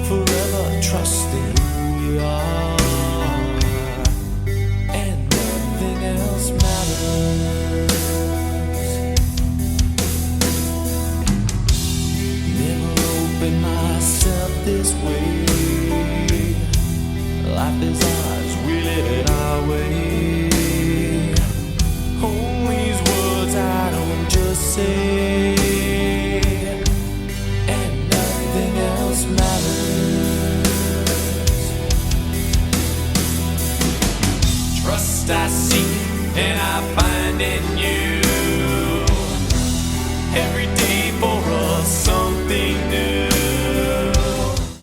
forever trusting who you are, and nothing else matters. Never opened myself this way. Life is ours, we live it our way. All these words I don't just say, and nothing else matters. Trust I seek and I find in you.